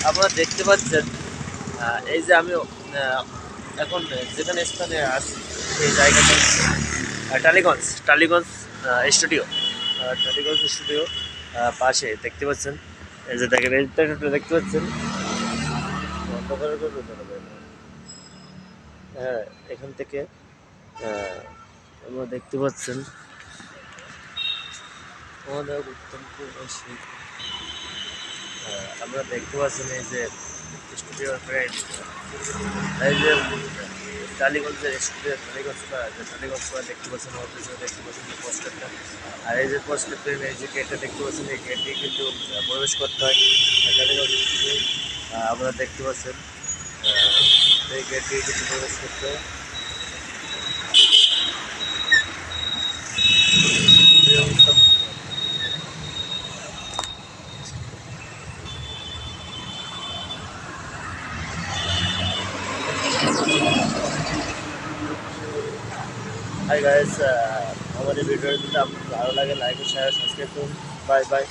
আপনারা দেখতে পাচ্ছেন এই যে আমি এখন যেখানে স্থানে আছি সেই জায়গাটা টালিগঞ্জ স্টুডিও টালিগঞ্জ স্টুডিও পাশে দেখতে পাচ্ছেন। এই যে দেখেন এই দেখতে পাচ্ছেন অন্ধকারের করে হ্যাঁ, এখান থেকে আমরা দেখতে পাচ্ছেন আমাদের উত্তমপুর সেই আমরা দেখতে পাচ্ছেন এই যে স্টুডিওর ফ্রেন্ড এই যে টালিগঞ্জের স্টুডিও টালিগঞ্জ দেখতে পাচ্ছেন অফিসে দেখতে পাচ্ছেন যে পোস্টারটা। আর এই যে পোস্টারটা এই যে গেটটা দেখতে পাচ্ছেন এই গেট দিয়ে কিন্তু প্রবেশ করতে হয় টালিগঞ্জ স্টুডিও। আপনারা দেখতে পাচ্ছেন এই গেট দিয়ে কিন্তু প্রবেশ করতে হয়। এই অবস্থা হাই গাইস, আমাদের ভিডিওটা যদি আপনার ভালো লাগে লাইক ও শেয়ার সাবস্ক্রাইব করুন। Bye bye.